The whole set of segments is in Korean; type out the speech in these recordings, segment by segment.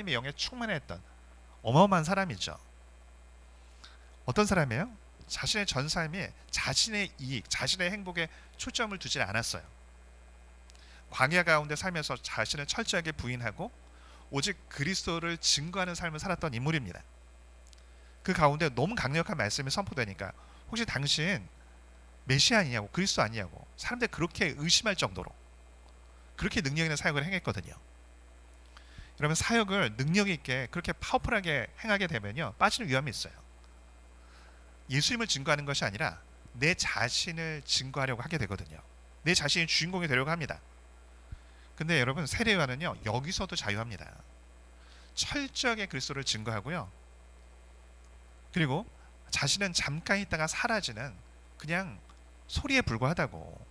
하나님의 영에 충만했던 어마어마한 사람이죠. 어떤 사람이에요? 자신의 전 삶이 자신의 이익, 자신의 행복에 초점을 두지 않았어요. 광야 가운데 살면서 자신을 철저하게 부인하고 오직 그리스도를 증거하는 삶을 살았던 인물입니다. 그 가운데 너무 강력한 말씀이 선포되니까 혹시 당신 메시아 아니냐고, 그리스도 아니냐고 사람들이 그렇게 의심할 정도로 그렇게 능력 있는 사역을 행했거든요. 여러분, 사역을 능력 있게 그렇게 파워풀하게 행하게 되면요, 빠지는 위험이 있어요. 예수님을 증거하는 것이 아니라 내 자신을 증거하려고 하게 되거든요. 내 자신이 주인공이 되려고 합니다. 근데 여러분, 세례 요한은요, 여기서도 자유합니다. 철저하게 그리스도를 증거하고요, 그리고 자신은 잠깐 있다가 사라지는 그냥 소리에 불과하다고,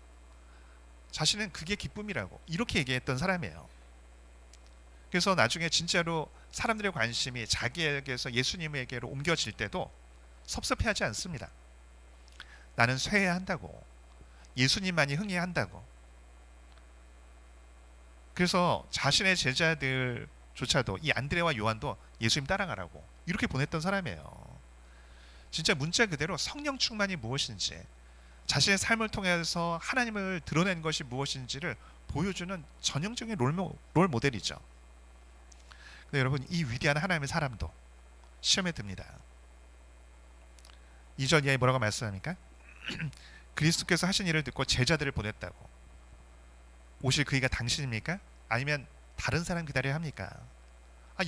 자신은 그게 기쁨이라고 이렇게 얘기했던 사람이에요. 그래서 나중에 진짜로 사람들의 관심이 자기에게서 예수님에게로 옮겨질 때도 섭섭해하지 않습니다. 나는 쇠해야 한다고, 예수님만이 흥해야 한다고. 그래서 자신의 제자들조차도, 이 안드레와 요한도 예수님 따라가라고 이렇게 보냈던 사람이에요. 진짜 문자 그대로 성령 충만이 무엇인지, 자신의 삶을 통해서 하나님을 드러낸 것이 무엇인지를 보여주는 전형적인 롤 모델이죠. 근데 여러분, 이 위대한 하나님의 사람도 시험에 듭니다. 2절 이하에 뭐라고 말씀합니까? 그리스도께서 하신 일을 듣고 제자들을 보냈다고. 오실 그이가 당신입니까? 아니면 다른 사람 기다려야 합니까?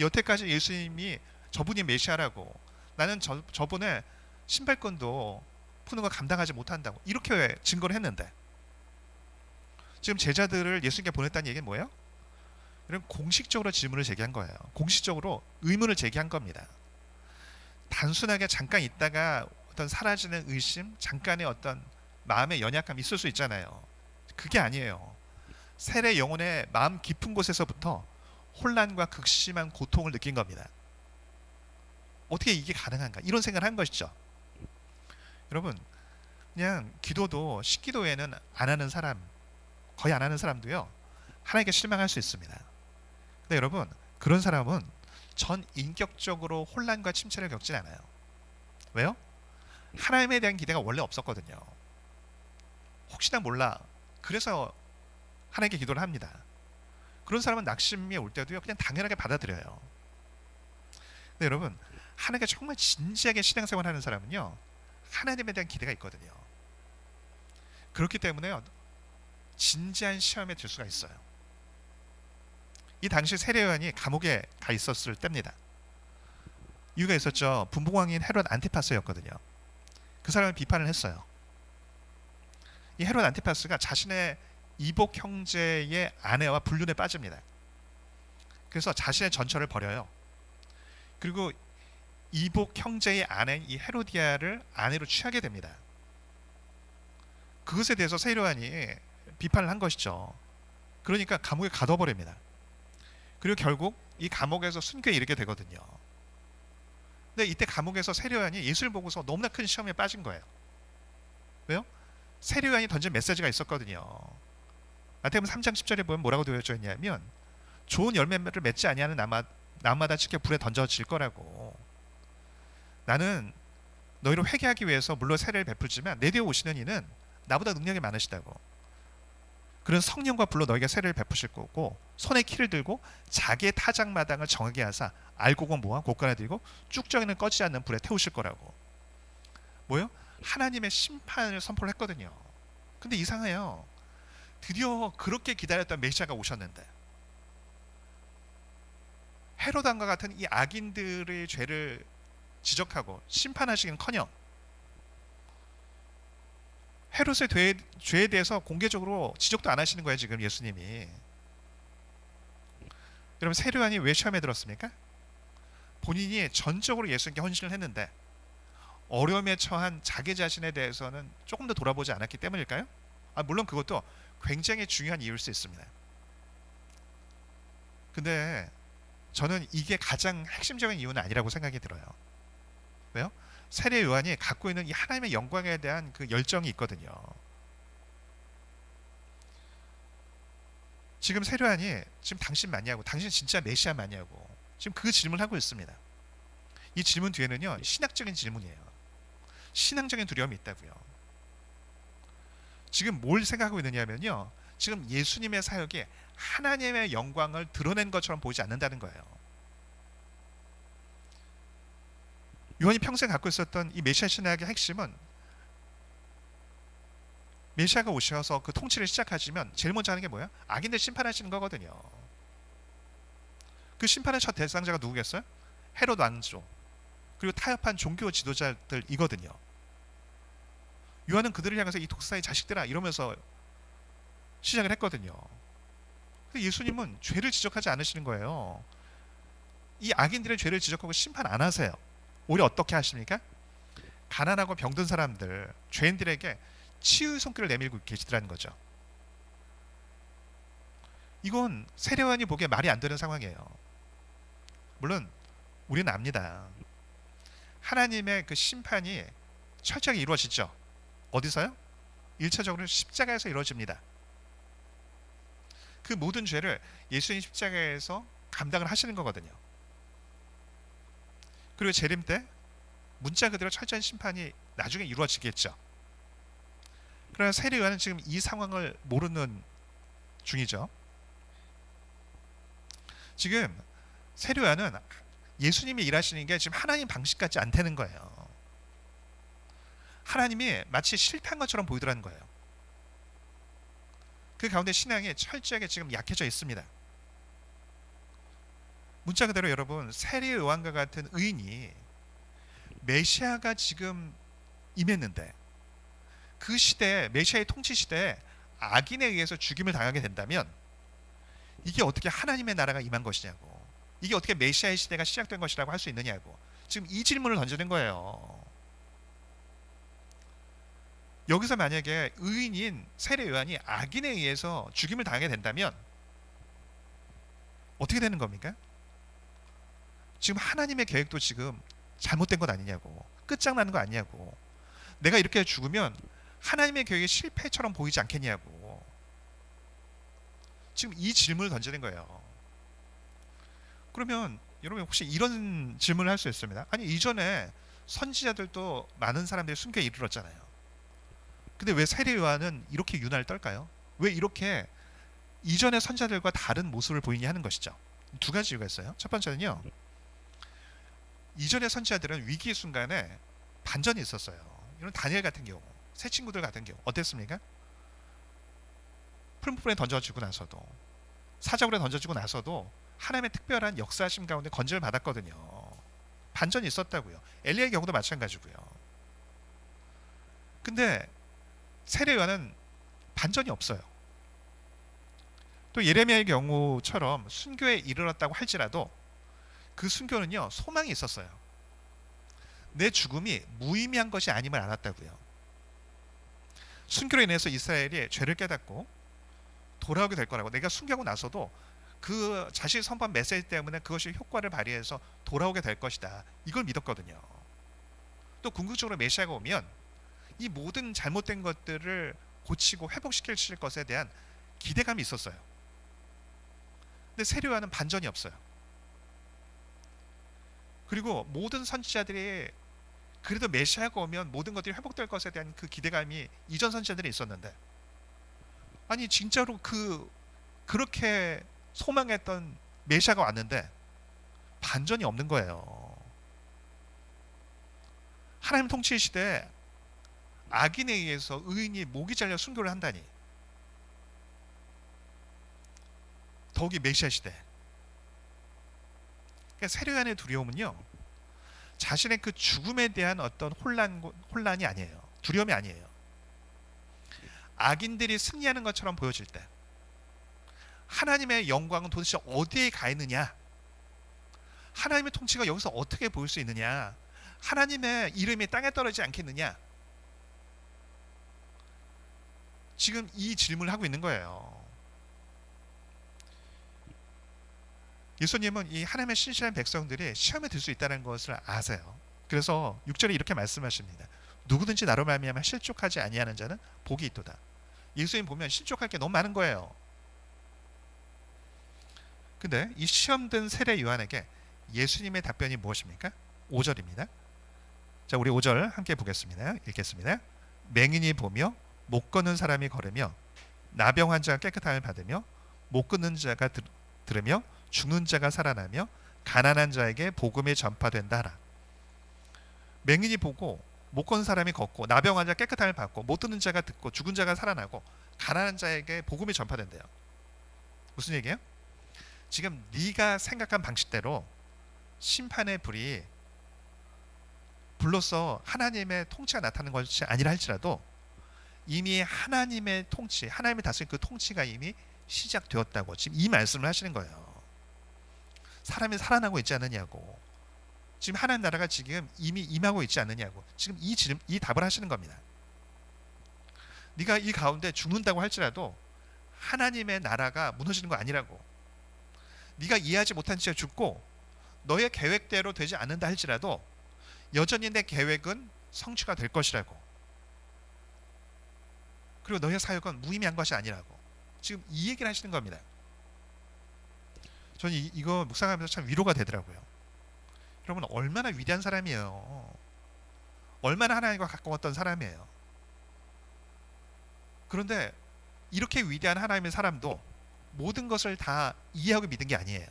여태까지 예수님이 저분이 메시아라고, 나는 저분의 신발끈도 푸는 거 감당하지 못한다고 이렇게 증거를 했는데, 지금 제자들을 예수님께 보냈다는 얘기는 뭐예요? 이런 공식적으로 질문을 제기한 거예요. 공식적으로 의문을 제기한 겁니다. 단순하게 잠깐 있다가 어떤 사라지는 의심, 잠깐의 어떤 마음의 연약감이 있을 수 있잖아요. 그게 아니에요. 세례 영혼의 마음 깊은 곳에서부터 혼란과 극심한 고통을 느낀 겁니다. 어떻게 이게 가능한가, 이런 생각을 한 것이죠. 여러분, 그냥 기도도 식기도에는 안 하는 사람, 거의 안 하는 사람도요, 하나님께 실망할 수 있습니다. 근데 여러분, 그런 사람은 전 인격적으로 혼란과 침체를 겪진 않아요. 왜요? 하나님에 대한 기대가 원래 없었거든요. 혹시나 몰라, 그래서 하나님께 기도를 합니다. 그런 사람은 낙심이 올 때도요, 그냥 당연하게 받아들여요. 근데 여러분, 하나님께 정말 진지하게 신앙생활 하는 사람은요, 하나님에 대한 기대가 있거든요. 그렇기 때문에요, 진지한 시험에 들 수가 있어요. 이 당시 세례 요한이 감옥에 가 있었을 때입니다. 이유가 있었죠. 분봉왕인 헤롯 안티파스였거든요. 그 사람을 비판을 했어요. 이 헤롯 안티파스가 자신의 이복 형제의 아내와 불륜에 빠집니다. 그래서 자신의 전처를 버려요. 그리고 이복 형제의 아내인 이 헤로디아를 아내로 취하게 됩니다. 그것에 대해서 세례 요한이 비판을 한 것이죠. 그러니까 감옥에 가둬버립니다. 그리고 결국 이 감옥에서 순교에 이르게 되거든요. 근데 이때 감옥에서 세례 요한이 예수를 보고서 너무나 큰 시험에 빠진 거예요. 왜요? 세례 요한이 던진 메시지가 있었거든요. 마태복음 3장 10절에 보면 뭐라고 되어져 있냐면, 좋은 열매를 맺지 아니하는 나무마다 지켜 불에 던져질 거라고. 나는 너희를 회개하기 위해서 물론 세례를 베풀지만 내 뒤에 오시는 이는 나보다 능력이 많으시다고. 그런 성령과 불로 너희가 세례를 베푸실 거고, 손에 키를 들고 자기의 타작마당을 정하게 하사 알곡은 모아 곳간에 들고 쭉정이는 꺼지지 않는 불에 태우실 거라고. 뭐요? 하나님의 심판을 선포를 했거든요. 근데 이상해요. 드디어 그렇게 기다렸던 메시아가 오셨는데, 헤롯 왕과 같은 이 악인들의 죄를 지적하고 심판하시긴커녕 헤롯의 죄에 대해서 공개적으로 지적도 안 하시는 거예요, 지금 예수님이. 여러분, 세례 요한이 왜 시험에 들었습니까? 본인이 전적으로 예수님께 헌신을 했는데 어려움에 처한 자기 자신에 대해서는 조금 더 돌아보지 않았기 때문일까요? 물론 그것도 굉장히 중요한 이유일 수 있습니다. 근데 저는 이게 가장 핵심적인 이유는 아니라고 생각이 들어요. 왜요? 세례 요한이 갖고 있는 이 하나님의 영광에 대한 그 열정이 있거든요. 지금 세례 요한이 지금 당신 맞냐고, 당신 진짜 메시아 맞냐고, 지금 그 질문을 하고 있습니다. 이 질문 뒤에는요, 신학적인 질문이에요. 신앙적인 두려움이 있다고요. 지금 뭘 생각하고 있느냐면요, 지금 예수님의 사역이 하나님의 영광을 드러낸 것처럼 보이지 않는다는 거예요. 요한이 평생 갖고 있었던 이 메시아 신학의 핵심은, 메시아가 오셔서 그 통치를 시작하시면 제일 먼저 하는 게 뭐야? 악인들 심판하시는 거거든요. 그 심판의 첫 대상자가 누구겠어요? 헤롯 왕조, 그리고 타협한 종교 지도자들이거든요. 요한은 그들을 향해서 이 독사의 자식들아 이러면서 시작을 했거든요. 예수님은 죄를 지적하지 않으시는 거예요. 이 악인들의 죄를 지적하고 심판 안 하세요. 오히려 어떻게 하십니까? 가난하고 병든 사람들, 죄인들에게 치유의 손길을 내밀고 계시더라는 거죠. 이건 세례요한이 보기에 말이 안 되는 상황이에요. 물론 우리는 압니다. 하나님의 그 심판이 철저하게 이루어지죠. 어디서요? 1차적으로 십자가에서 이루어집니다. 그 모든 죄를 예수님 십자가에서 감당을 하시는 거거든요. 그리고 재림 때 문자 그대로 철저한 심판이 나중에 이루어지겠죠. 그러나 세례요한은 지금 이 상황을 모르는 중이죠. 지금 세례요한은 예수님이 일하시는 게 지금 하나님 방식 같지 않다는 거예요. 하나님이 마치 실패한 것처럼 보이더라는 거예요. 그 가운데 신앙이 철저하게 지금 약해져 있습니다. 문자 그대로 여러분, 세례요한과 같은 의인이 메시아가 지금 임했는데, 그 시대에, 메시아의 통치 시대에 악인에 의해서 죽임을 당하게 된다면 이게 어떻게 하나님의 나라가 임한 것이냐고, 이게 어떻게 메시아의 시대가 시작된 것이라고 할 수 있느냐고, 지금 이 질문을 던지는 거예요. 여기서 만약에 의인인 세례요한이 악인에 의해서 죽임을 당하게 된다면 어떻게 되는 겁니까? 지금 하나님의 계획도 지금 잘못된 것 아니냐고, 끝장나는 거 아니냐고, 내가 이렇게 죽으면 하나님의 계획이 실패처럼 보이지 않겠냐고, 지금 이 질문을 던지는 거예요. 그러면 여러분 혹시 이런 질문을 할 수 있습니다. 아니, 이전에 선지자들도 많은 사람들이 순교에 이르렀잖아요. 근데 왜 세례요한은 이렇게 유난을 떨까요? 왜 이렇게 이전의 선지자들과 다른 모습을 보이냐 하는 것이죠. 두 가지 이유가 있어요. 첫 번째는요, 이전의 선지자들은 위기 순간에 반전이 있었어요. 이런 다니엘 같은 경우, 새 친구들 같은 경우 어땠습니까? 풀무불에 던져지고 나서도, 사자굴에 던져지고 나서도 하나님의 특별한 역사하심 가운데 건져를 받았거든요. 반전이 있었다고요. 엘리야의 경우도 마찬가지고요. 근데 세례요한은 반전이 없어요. 또 예레미야의 경우처럼 순교에 이르렀다고 할지라도 그 순교는요, 소망이 있었어요. 내 죽음이 무의미한 것이 아님을 알았다고요. 순교로 인해서 이스라엘이 죄를 깨닫고 돌아오게 될 거라고, 내가 순교하고 나서도 그 자신이 선포한 메시지 때문에 그것이 효과를 발휘해서 돌아오게 될 것이다, 이걸 믿었거든요. 또 궁극적으로 메시아가 오면 이 모든 잘못된 것들을 고치고 회복시킬 것에 대한 기대감이 있었어요. 근데 세례요한은 반전이 없어요. 그리고 모든 선지자들이 그래도 메시아가 오면 모든 것들이 회복될 것에 대한 그 기대감이 이전 선지자들이 있었는데, 아니 진짜로 그렇게 소망했던 메시아가 왔는데 반전이 없는 거예요. 하나님 통치 시대에 악인에 의해서 의인이 목이 잘려 순교를 한다니, 더욱이 메시아 시대. 그러니까 세례요한의 두려움은요, 자신의 그 죽음에 대한 어떤 혼란이 아니에요. 두려움이 아니에요. 악인들이 승리하는 것처럼 보여질 때 하나님의 영광은 도대체 어디에 가 있느냐, 하나님의 통치가 여기서 어떻게 보일 수 있느냐, 하나님의 이름이 땅에 떨어지지 않겠느냐, 지금 이 질문을 하고 있는 거예요. 예수님은 이 하나님의 신실한 백성들이 시험에 들 수 있다는 것을 아세요. 그래서 6절에 이렇게 말씀하십니다. 누구든지 나로 말미암아 실족하지 아니하는 자는 복이 있도다. 예수님 보면 실족할 게 너무 많은 거예요. 근데 이 시험된 세례 요한에게 예수님의 답변이 무엇입니까? 5절입니다. 자, 우리 5절 함께 보겠습니다. 읽겠습니다. 맹인이 보며 못 걷는 사람이 걸으며 나병 환자가 깨끗함을 받으며 못 걷는 자가 들으며 죽는 자가 살아나며 가난한 자에게 복음이 전파된다 하라. 맹인이 보고 못 걷는 사람이 걷고 나병 환자 깨끗함을 받고 못 듣는 자가 듣고 죽은 자가 살아나고 가난한 자에게 복음이 전파된대요. 무슨 얘기예요? 지금 네가 생각한 방식대로 심판의 불이 불로써 하나님의 통치가 나타나는 것이 아니라 할지라도 이미 하나님의 통치, 하나님의 다스린 그 통치가 이미 시작되었다고 지금 이 말씀을 하시는 거예요. 사람이 살아나고 있지 않느냐고, 지금 하나님 나라가 지금 이미 임하고 있지 않느냐고, 지금 이 답을 하시는 겁니다. 네가 이 가운데 죽는다고 할지라도 하나님의 나라가 무너지는 거 아니라고, 네가 이해하지 못한 채 죽고 너의 계획대로 되지 않는다 할지라도 여전히 내 계획은 성취가 될 것이라고, 그리고 너의 사역은 무의미한 것이 아니라고, 지금 이 얘기를 하시는 겁니다. 저는 이거 묵상하면서 참 위로가 되더라고요. 여러분, 얼마나 위대한 사람이에요. 얼마나 하나님과 가까웠던 사람이에요. 그런데 이렇게 위대한 하나님의 사람도 모든 것을 다 이해하고 믿은 게 아니에요.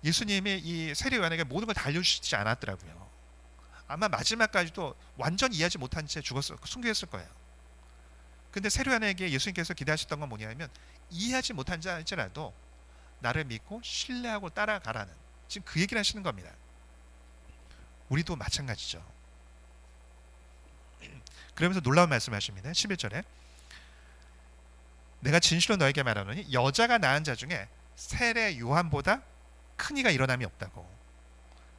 예수님이 이 세례 요한에게 모든 걸 다 알려주시지 않았더라고요. 아마 마지막까지도 완전 이해하지 못한 채 순교했을 거예요. 근데 세례 요한에게 예수님께서 기대하셨던 건 뭐냐면, 이해하지 못한 자 할지라도 나를 믿고 신뢰하고 따라가라는, 지금 그 얘기를 하시는 겁니다. 우리도 마찬가지죠. 그러면서 놀라운 말씀을 하십니다. 11절에 내가 진실로 너에게 말하노니 여자가 낳은 자 중에 세례 요한보다 큰 이가 일어남이 없다고.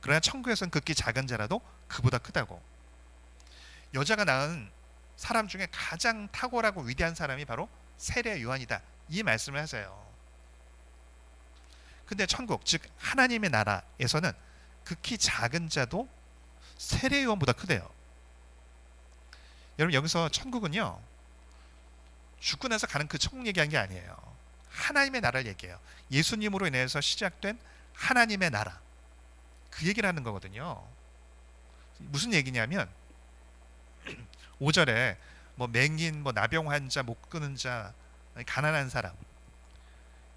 그러나 천국에서는 극히 작은 자라도 그보다 크다고. 여자가 낳은 사람 중에 가장 탁월하고 위대한 사람이 바로 세례 요한이다, 이 말씀을 하세요. 근데 천국, 즉 하나님의 나라에서는 극히 작은 자도 세례 요한보다 크대요. 여러분, 여기서 천국은요, 죽고 나서 가는 그 천국 얘기한 게 아니에요. 하나님의 나라를 얘기해요. 예수님으로 인해서 시작된 하나님의 나라, 그 얘기를 하는 거거든요. 무슨 얘기냐면 5절에 뭐 맹인, 뭐 나병 환자, 못 끄는 자, 가난한 사람,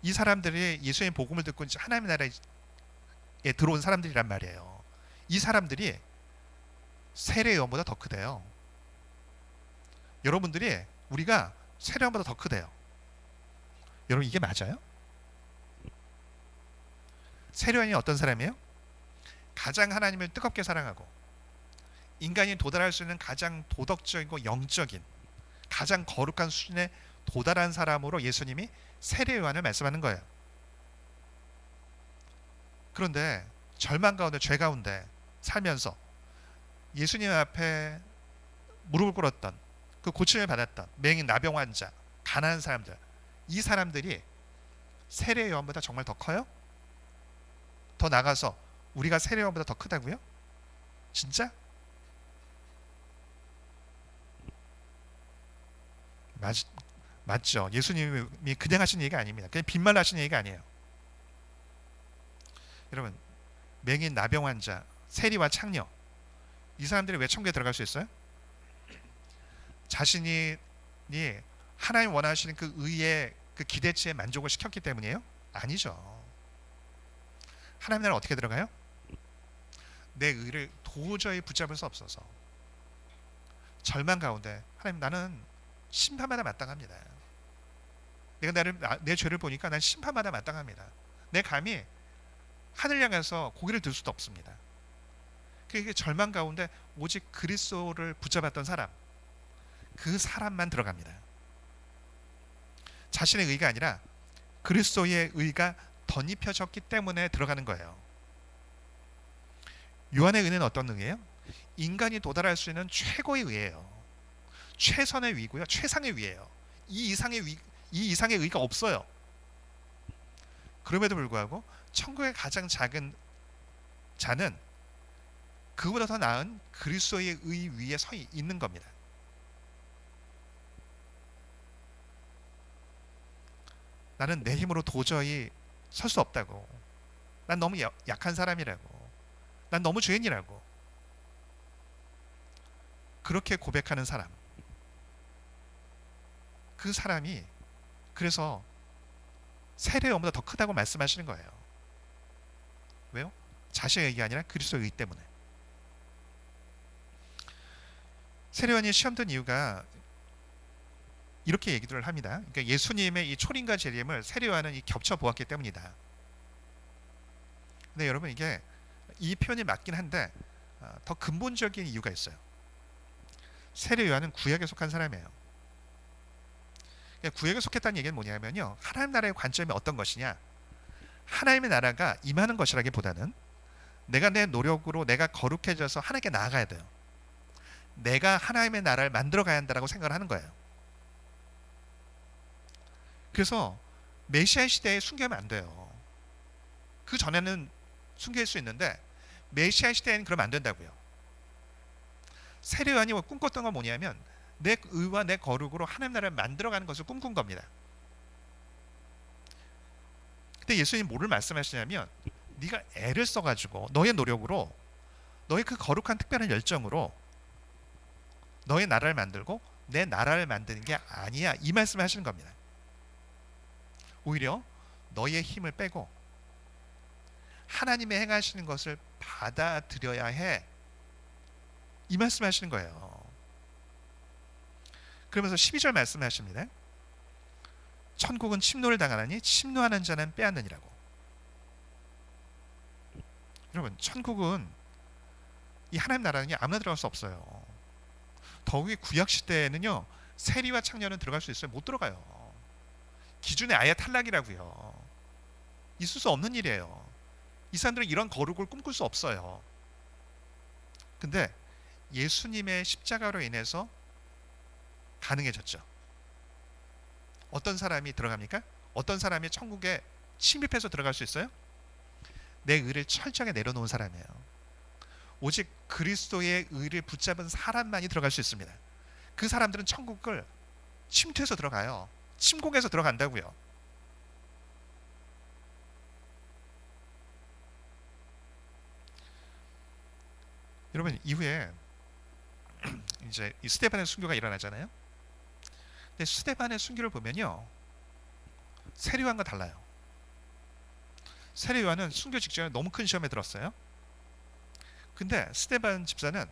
이 사람들이 예수님의 복음을 듣고 이제 하나님의 나라에 들어온 사람들이란 말이에요. 이 사람들이 세례 요한보다 더 크대요. 여러분들이, 우리가 세례 요한보다 더 크대요. 여러분, 이게 맞아요? 세례 요한이 어떤 사람이에요? 가장 하나님을 뜨겁게 사랑하고 인간이 도달할 수 있는 가장 도덕적이고 영적인 가장 거룩한 수준에 도달한 사람으로 예수님이 세례 요한을 말씀하는 거예요. 그런데 절망 가운데, 죄 가운데 살면서 예수님 앞에 무릎을 꿇었던, 그 고침을 받았던 맹인, 나병 환자, 가난한 사람들, 이 사람들이 세례 요한보다 정말 더 커요? 더 나가서 우리가 세례 요한보다 더 크다고요? 진짜? 맞죠. 예수님이 그냥 하신 얘기가 아닙니다. 그냥 빈말로 하신 얘기가 아니에요. 여러분, 맹인, 나병 환자, 세리와 창녀, 이 사람들이 왜 천국에 들어갈 수 있어요? 자신이 하나님 원하시는 그 의의 그 기대치에 만족을 시켰기 때문이에요? 아니죠. 하나님 나라 어떻게 들어가요? 내 의를 도저히 붙잡을 수 없어서 절망 가운데, 하나님, 나는 심판마다 마땅합니다. 내가 내 죄를 보니까 난 심판마다 마땅합니다. 내 감히 하늘 향해서 고개를 들 수도 없습니다. 그게 절망 가운데 오직 그리스도를 붙잡았던 사람, 그 사람만 들어갑니다. 자신의 의가 아니라 그리스도의 의가 덧입혀졌기 때문에 들어가는 거예요. 요한의 의는 어떤 의예요? 인간이 도달할 수 있는 최고의 의예요. 최선의 의고요, 최상의 의예요. 이 이상의 의가 없어요. 그럼에도 불구하고 천국의 가장 작은 자는 그보다 더 나은 그리스도의 의 위에 서 있는 겁니다. 나는 내 힘으로 도저히 설 수 없다고, 난 너무 약한 사람이라고. 난 너무 죄인이라고. 그렇게 고백하는 사람. 그 사람이 그래서 세례 요한보다 더 크다고 말씀하시는 거예요. 왜요? 자신의 의가 아니라 그리스도의 의 때문에. 세례 요한이 시험 든 이유가 이렇게 얘기들을 합니다. 그러니까 예수님의 이 초림과 재림을 세례 요한은 겹쳐 보았기 때문이다. 근데 여러분 이게 이 표현이 맞긴 한데 더 근본적인 이유가 있어요. 세례 요한은 구약에 속한 사람이에요. 그러니까 구약에 속했다는 얘기는 뭐냐면요, 하나님 나라의 관점이 어떤 것이냐, 하나님의 나라가 임하는 것이라기보다는 내가 내 노력으로 내가 거룩해져서 하나님께 나아가야 돼요. 내가 하나님의 나라를 만들어 가야 한다고 생각을 하는 거예요. 그래서 메시아 시대에 순교하면 안 돼요. 그 전에는 순교할 수 있는데 메시아 시대에는 그러면 안 된다고요. 세례 요한이 꿈꿨던 건 뭐냐면 내 의와 내 거룩으로 하나님 나라를 만들어가는 것을 꿈꾼 겁니다. 근데 예수님이 뭐를 말씀하시냐면 네가 애를 써가지고 너의 노력으로 너의 그 거룩한 특별한 열정으로 너의 나라를 만들고 내 나라를 만드는 게 아니야, 이 말씀을 하시는 겁니다. 오히려 너의 힘을 빼고 하나님의 행하시는 것을 받아들여야 해, 이 말씀을 하시는 거예요. 그러면서 12절 말씀하십니다. 천국은 침노를 당하나니 침노하는 자는 빼앗느니라고. 여러분, 천국은 이 하나님 나라는 아무나 들어갈 수 없어요. 더욱이 구약 시대에는요, 세리와 창녀는 들어갈 수 있어요? 못 들어가요. 기준에 아예 탈락이라고요. 있을 수 없는 일이에요. 이 사람들은 이런 거룩을 꿈꿀 수 없어요. 근데 예수님의 십자가로 인해서 가능해졌죠. 어떤 사람이 들어갑니까? 어떤 사람이 천국에 침입해서 들어갈 수 있어요? 내 의를 철저하게 내려놓은 사람이에요. 오직 그리스도의 의를 붙잡은 사람만이 들어갈 수 있습니다. 그 사람들은 천국을 침투해서 들어가요. 침공해서 들어간다고요. 여러분, 이후에 이제 이 스데반의 순교가 일어나잖아요. 근데 스데반의 순교를 보면요, 세례 요한과 달라요. 세례 요한은 순교 직전에 너무 큰 시험에 들었어요. 근데 스데반 집사는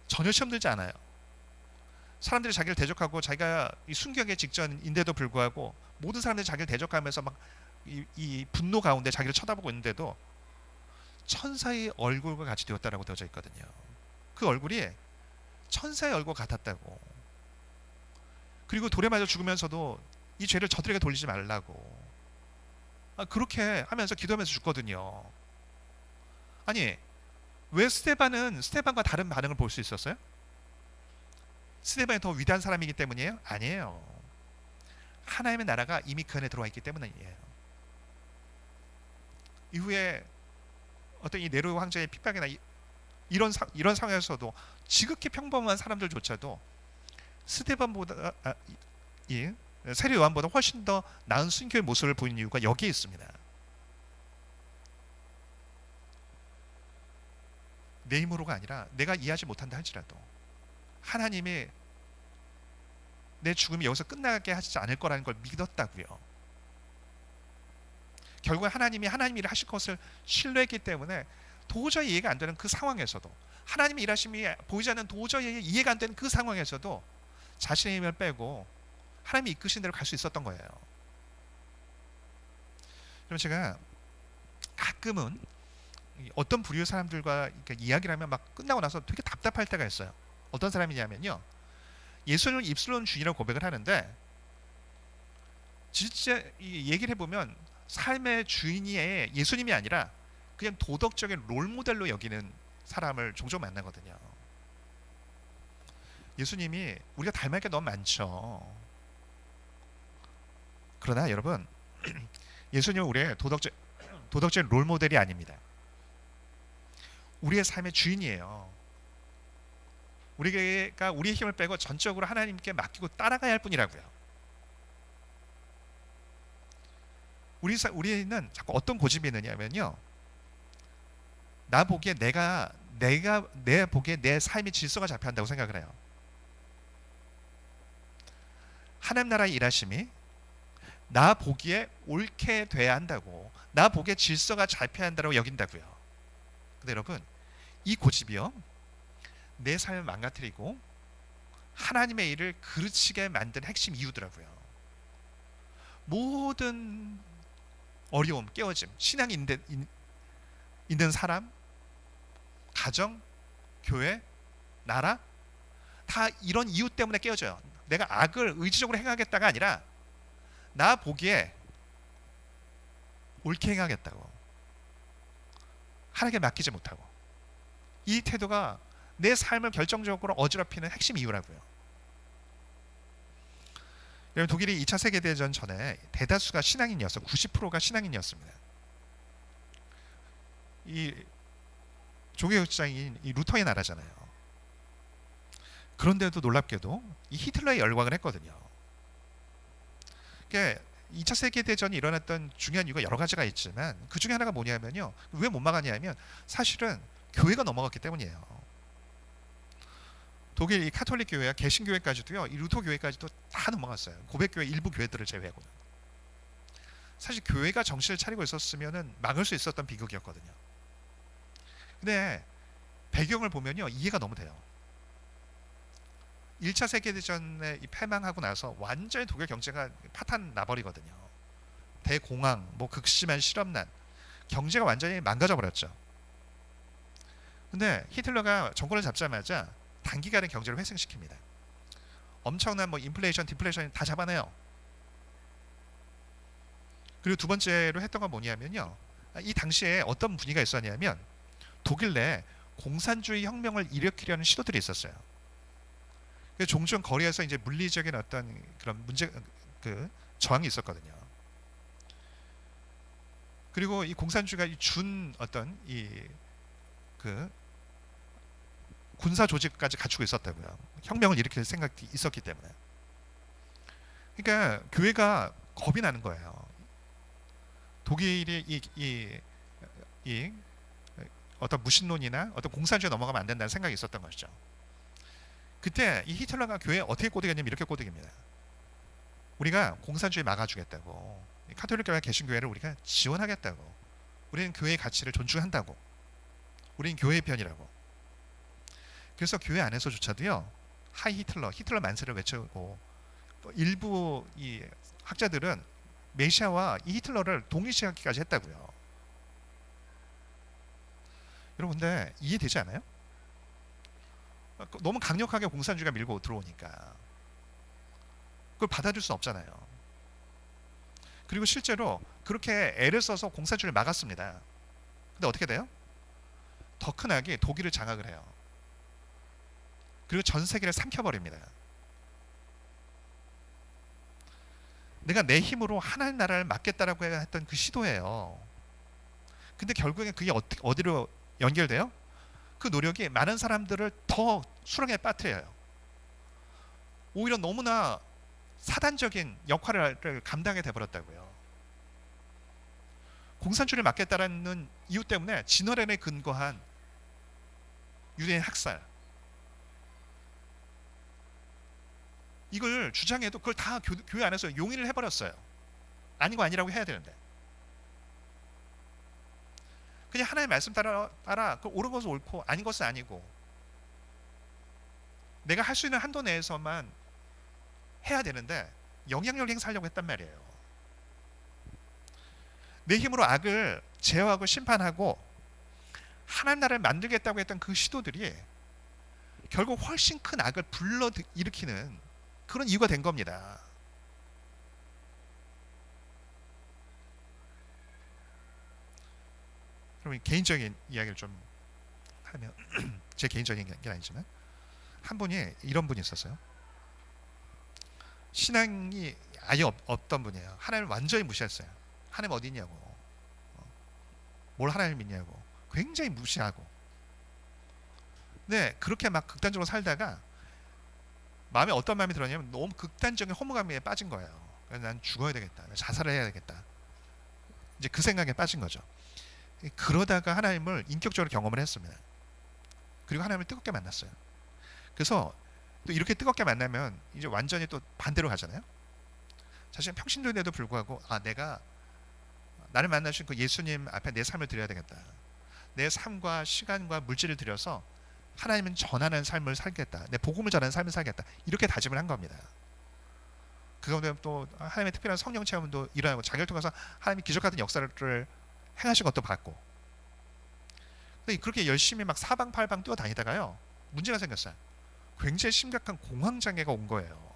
전혀 시험 들지 않아요. 사람들이 자기를 대적하고 자기가 이 순교하기 직전인데도 불구하고 모든 사람들이 자기를 대적하면서 막 이 분노 가운데 자기를 쳐다보고 있는데도 천사의 얼굴과 같이 되었다라고 되어져 있거든요. 그 얼굴이 천사의 얼굴 같았다고. 그리고 돌에 맞아 죽으면서도 이 죄를 저들에게 돌리지 말라고, 그렇게 하면서 기도하면서 죽거든요. 아니, 왜 스데반과 다른 반응을 볼 수 있었어요? 스데반이 더 위대한 사람이기 때문이에요? 아니에요. 하나님의 나라가 이미 그 안에 들어와 있기 때문이에요. 이후에 어떤 이 네로 황제의 핍박이나 이런 상황에서도 지극히 평범한 사람들조차도 스데반보다 세례 요한보다 훨씬 더 나은 순교의 모습을 보이는 이유가 여기에 있습니다. 내 힘으로가 아니라 내가 이해하지 못한다 할지라도 하나님이 내 죽음이 여기서 끝나게 하지 않을 거라는 걸 믿었다고요. 결국 하나님이 하나님 일을 하실 것을 신뢰했기 때문에 도저히 이해가 안 되는 그 상황에서도, 하나님의 일하심이 보이지 않는 도저히 이해가 안 되는 그 상황에서도 자신의 힘을 빼고 하나님이 이끄신 대로 갈 수 있었던 거예요. 그럼 제가 가끔은 어떤 부류의 사람들과 이야기를 하면 막 끝나고 나서 되게 답답할 때가 있어요. 어떤 사람이냐면요, 예수님을 입술로는 주인이라고 고백을 하는데 진짜 얘기를 해보면 삶의 주인이 예수님이 아니라 그냥 도덕적인 롤모델로 여기는 사람을 종종 만나거든요. 예수님이 우리가 닮을 게 너무 많죠. 그러나 여러분, 예수님은 우리의 도덕적인 롤모델이 아닙니다. 우리의 삶의 주인이에요. 우리가 우리의 힘을 빼고 전적으로 하나님께 맡기고 따라가야 할 뿐이라고요. 우리는 자꾸 어떤 고집이 있느냐면요. 나 보기에 내 보기에 내 삶의 질서가 잡혀야 한다고 생각을 해요. 하나님 나라의 일하심이 나 보기에 옳게 돼야 한다고, 나 보기에 질서가 잡혀야 한다고 여긴다고요. 근데 여러분, 이 고집이요, 내 삶을 망가뜨리고 하나님의 일을 그르치게 만든 핵심 이유더라고요. 모든 어려움, 깨어짐, 신앙이 있는 사람, 가정, 교회, 나라, 다 이런 이유 때문에 깨어져요. 내가 악을 의지적으로 행하겠다가 아니라 나 보기에 옳게 행하겠다고, 하나님께 맡기지 못하고. 이 태도가 내 삶을 결정적으로 어지럽히는 핵심 이유라고요. 여러분, 독일이 2차 세계대전 전에 대다수가 신앙인이었어요. 90%가 신앙인이었습니다. 이 종교국장인 이 루터의 나라잖아요. 그런데도 놀랍게도 이 히틀러에 열광을 했거든요. 그러니까 2차 세계대전이 일어났던 중요한 이유가 여러 가지가 있지만 그 중에 하나가 뭐냐면요. 왜 못 막았냐면 사실은 교회가 넘어갔기 때문이에요. 독일 이 카톨릭 교회와 개신교회까지도요, 이 루터 교회까지도 다 넘어갔어요. 고백교회 일부 교회들을 제외하고는. 사실 교회가 정신을 차리고 있었으면은 막을 수 있었던 비극이었거든요. 근데 배경을 보면요, 이해가 너무 돼요. 1차 세계대전에 패망하고 나서 완전히 독일 경제가 파탄 나버리거든요. 대공황, 뭐 극심한 실업난, 경제가 완전히 망가져 버렸죠. 근데 히틀러가 정권을 잡자마자 단기간에 경제를 회생시킵니다. 엄청난 뭐 인플레이션, 디플레이션 다 잡아내요. 그리고 두 번째로 했던 건 뭐냐면요, 이 당시에 어떤 분위기가 있었냐면 독일 내 공산주의 혁명을 일으키려는 시도들이 있었어요. 종종 거리에서 이제 물리적인 어떤 그런 저항이 있었거든요. 그리고 이 공산주의가 준 어떤 군사 조직까지 갖추고 있었다고요. 혁명을 일으킬 생각이 있었기 때문에. 그러니까 교회가 겁이 나는 거예요. 독일이 이 어떤 무신론이나 어떤 공산주의에 넘어가면 안 된다는 생각이 있었던 것이죠. 그때 이 히틀러가 교회에 어떻게 꼬드겼냐면 이렇게 꼬드깁니다. 우리가 공산주의 막아주겠다고, 카톨릭 교회와 개신교회를 우리가 지원하겠다고, 우리는 교회의 가치를 존중한다고, 우리는 교회의 편이라고. 그래서 교회 안에서조차도요, 하이 히틀러 만세를 외치고, 일부 이 학자들은 메시아와 이 히틀러를 동일시하기까지 했다고요. 여러분, 근데 이해되지 않아요? 너무 강력하게 공산주의가 밀고 들어오니까 그걸 받아들일 수 없잖아요. 그리고 실제로 그렇게 애를 써서 공산주의를 막았습니다. 근데 어떻게 돼요? 더 큰 악이 독일을 장악을 해요. 그리고 전 세계를 삼켜버립니다. 내가 내 힘으로 하나님 나라를 맡겠다라고 했던 그 시도예요. 근데 결국엔 그게 어디로 연결돼요? 그 노력이 많은 사람들을 더 수렁에 빠뜨려요. 오히려 너무나 사단적인 역할을 감당하게 돼버렸다고요. 공산주의를 막겠다라는 이유 때문에 진화론에 근거한 유대인 학살, 이걸 주장해도 그걸 다 교회 안에서 용인을 해버렸어요. 아니고 아니라고 해야 되는데. 그냥 하나님의 말씀 따라 그 옳은 것은 옳고 아닌 것은 아니고, 내가 할 수 있는 한도 내에서만 해야 되는데 영향력을 행사하려고 했단 말이에요. 내 힘으로 악을 제어하고 심판하고 하나님 나라를 만들겠다고 했던 그 시도들이 결국 훨씬 큰 악을 불러일으키는 그런 이유가 된 겁니다. 그럼 개인적인 이야기를 좀 하면 제 개인적인 게 아니지만 한 분이 이런 분이 있었어요. 신앙이 아예 없던 분이에요. 하나님을 완전히 무시했어요. 하나님 어디 있냐고, 뭘 하나님 믿냐고 굉장히 무시하고. 네, 그렇게 막 극단적으로 살다가 마음에 어떤 마음이 들었냐면 너무 극단적인 허무감에 빠진 거예요. 그래서 난 죽어야 되겠다, 자살을 해야 되겠다, 이제 그 생각에 빠진 거죠. 그러다가 하나님을 인격적으로 경험을 했습니다. 그리고 하나님을 뜨겁게 만났어요. 그래서 또 이렇게 뜨겁게 만나면 이제 완전히 또 반대로 가잖아요. 사실 평신도인데도 불구하고 내가 나를 만나신 그 예수님 앞에 내 삶을 드려야 되겠다. 내 삶과 시간과 물질을 들여서 하나님은 전하는 삶을 살겠다. 내 복음을 전하는 삶을 살겠다. 이렇게 다짐을 한 겁니다. 그 가운데 또 하나님의 특별한 성령 체험도 일어나고 자기를 통해서 하나님이 기적 같은 역사를 행하신 것도 봤고. 근데 그렇게 열심히 막 사방팔방 뛰어다니다가요, 문제가 생겼어요. 굉장히 심각한 공황장애가 온 거예요.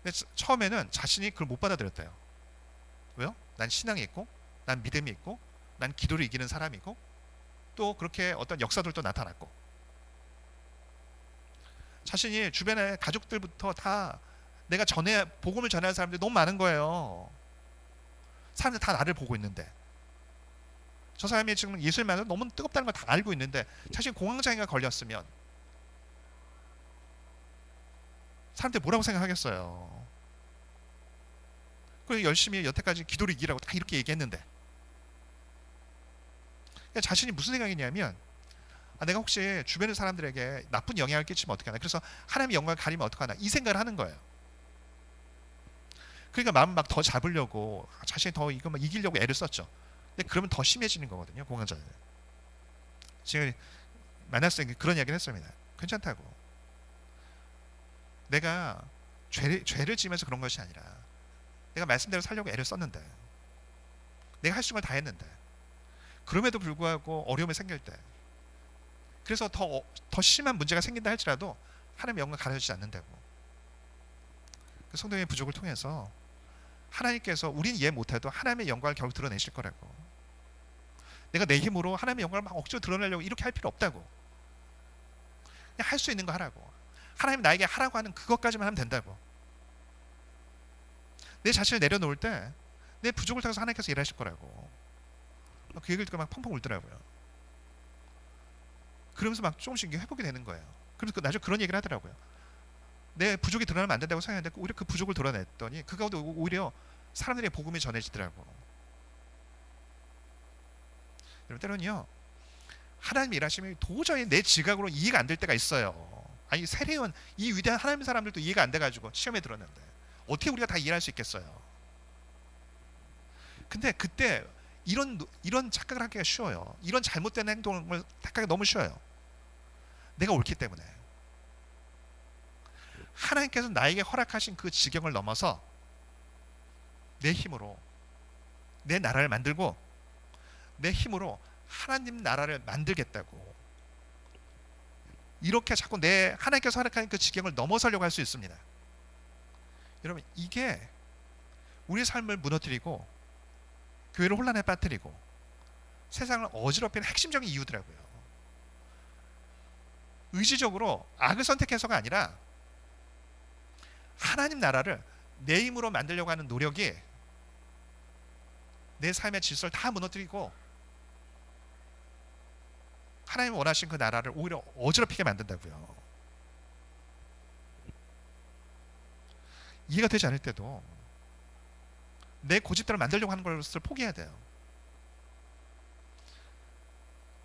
근데 처음에는 자신이 그걸 못 받아들였대요. 왜요? 난 신앙이 있고, 난 믿음이 있고, 난 기도를 이기는 사람이고, 또 그렇게 어떤 역사들도 나타났고, 자신이 주변의 가족들부터 다 내가 복음을 전하는 사람들이 너무 많은 거예요. 사람들 다 나를 보고 있는데, 저 사람이 지금 예수를 만나서 너무 뜨겁다는 걸 다 알고 있는데, 사실 공황장애가 걸렸으면 사람들이 뭐라고 생각하겠어요. 그래서 열심히 여태까지 기도를 이기라고 다 이렇게 얘기했는데, 자신이 무슨 생각이냐면, 내가 혹시 주변의 사람들에게 나쁜 영향을 끼치면 어떻게 하나, 그래서 하나님의 영광을 가리면 어떻게 하나, 이 생각을 하는 거예요. 그러니까 마음 막 더 잡으려고, 자신이 더 이거 막 이기려고 애를 썼죠. 근데 그러면 더 심해지는 거거든요, 공황장애. 지금 만났을 때 그런 이야기를 했습니다. 괜찮다고. 내가 죄를 지으면서 그런 것이 아니라, 내가 말씀대로 살려고 애를 썼는데, 내가 할 수 있는 걸 다 했는데, 그럼에도 불구하고 어려움이 생길 때, 그래서 더 심한 문제가 생긴다 할지라도 하나님의 영광을 가려주지 않는다고. 그 성도의 부족을 통해서 하나님께서 우리는 이해 못해도 하나님의 영광을 결국 드러내실 거라고. 내가 내 힘으로 하나님의 영광을 막 억지로 드러내려고 이렇게 할 필요 없다고. 그냥 할 수 있는 거 하라고. 하나님 나에게 하라고 하는 그것까지만 하면 된다고. 내 자신을 내려놓을 때 내 부족을 통해서 하나님께서 일하실 거라고. 그 얘기를 듣고 막 펑펑 울더라고요. 그러면서 막 조금씩 회복이 되는 거예요. 그래서 나중에 그런 얘기를 하더라고요. 내 부족이 드러나면 안 된다고 생각했는데 오히려 그 부족을 드러냈더니 그 가운데 오히려 사람들의 복음이 전해지더라고. 여러분, 때로는요, 하나님 일하심이 도저히 내 지각으로 이해가 안 될 때가 있어요. 아니, 세례원, 이 위대한 하나님의 사람들도 이해가 안 돼가지고 시험에 들었는데 어떻게 우리가 다 이해할 수 있겠어요? 근데 그때 이런 착각을 하기가 쉬워요. 이런 잘못된 행동을 택하기가 너무 쉬워요. 내가 옳기 때문에. 하나님께서 나에게 허락하신 그 지경을 넘어서 내 힘으로 내 나라를 만들고, 내 힘으로 하나님 나라를 만들겠다고, 이렇게 자꾸 하나님께서 허락하신 그 지경을 넘어서려고 할 수 있습니다. 여러분, 이게 우리의 삶을 무너뜨리고 교회를 혼란에 빠뜨리고 세상을 어지럽히는 핵심적인 이유더라고요. 의지적으로 악을 선택해서가 아니라 하나님 나라를 내 힘으로 만들려고 하는 노력이 내 삶의 질서를 다 무너뜨리고 하나님이 원하신 그 나라를 오히려 어지럽히게 만든다고요. 이해가 되지 않을 때도 내 고집대로 만들려고 하는 것을 포기해야 돼요.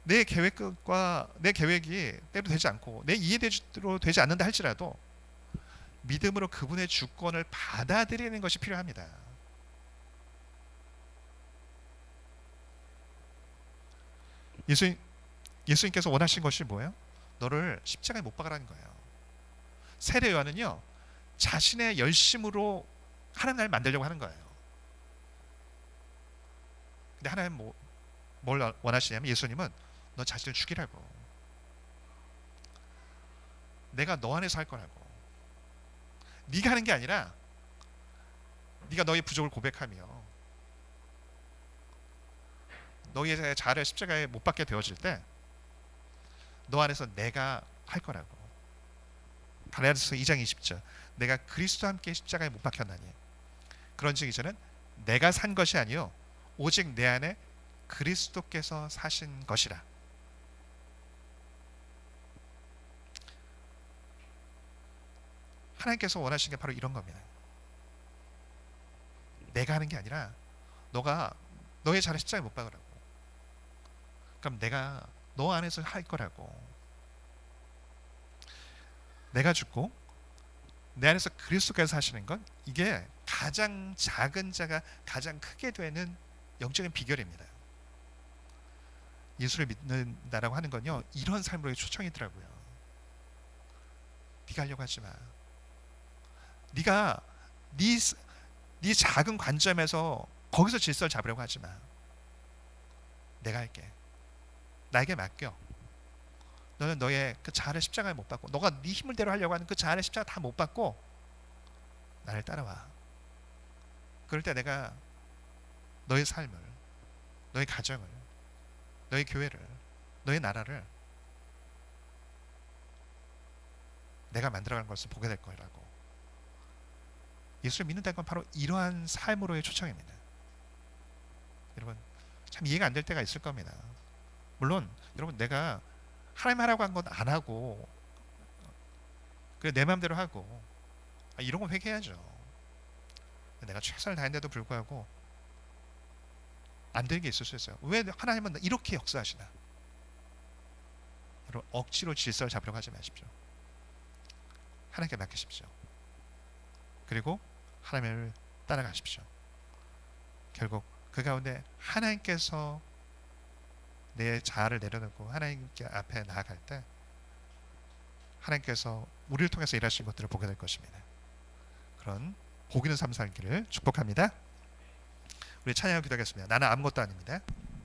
내 계획이 때로 되지 않고 내 이해대로 되지 않는다 할지라도 믿음으로 그분의 주권을 받아들이는 것이 필요합니다. 예수님께서 원하신 것이 뭐예요? 너를 십자가에 못 박으라는 거예요. 세례 요한은요, 자신의 열심으로 하나님 나라를 만들려고 하는 거예요. 근데 하나님 뭘 원하시냐면, 예수님은 너 자신을 죽이라고. 내가 너 안에서 할 거라고. 네가 하는 게 아니라 네가 너의 부족을 고백하며 너의 자아를 십자가에 못 박게 되어질 때 너 안에서 내가 할 거라고. 갈라디아서 2장 20절, 내가 그리스도와 함께 십자가에 못 박혔나니 그런즉 이제는 내가 산 것이 아니요 오직 내 안에 그리스도께서 사신 것이라. 하나님께서 원하시는 게 바로 이런 겁니다. 내가 하는 게 아니라 너가 너의 자를 십자가에 못 박으라고. 그럼 내가 너 안에서 할 거라고. 내가 죽고 내 안에서 그리스도께서 하시는 건 이게 가장 작은 자가 가장 크게 되는 영적인 비결입니다. 예수를 믿는다라고 하는 건요, 이런 삶으로의 초청이더라고요. 네가 하려고 하지 마. 네가 네 작은 관점에서 거기서 질서를 잡으려고 하지 마. 내가 할게. 나에게 맡겨. 너는 너의 그 자아를 십자가에 못 박고, 너가 네 힘을 대로 하려고 하는 그 자아를 십자가 다 못 박고 나를 따라와. 그럴 때 내가 너의 삶을, 너의 가정을, 너의 교회를, 너의 나라를 내가 만들어가는 것을 보게 될 거라고. 예수를 믿는다는 건 바로 이러한 삶으로의 초청입니다. 여러분, 참 이해가 안 될 때가 있을 겁니다. 물론 여러분, 내가 하나님 하라고 한 건 안 하고 그래 내 마음대로 하고 이런 건 회개해야죠. 내가 최선을 다했는데도 불구하고 안 되는 게 있을 수 있어요. 왜 하나님은 이렇게 역사하시나? 여러분, 억지로 질서를 잡으려고 하지 마십시오. 하나님께 맡기십시오. 그리고 하나님을 따라가십시오. 결국 그 가운데 하나님께서 내 자아를 내려놓고 하나님께 앞에 나아갈 때 하나님께서 우리를 통해서 일하신 것들을 보게 될 것입니다. 그런 복 있는 삶 살기를 축복합니다. 우리 찬양을 기도하겠습니다. 나는 아무것도 아닙니다.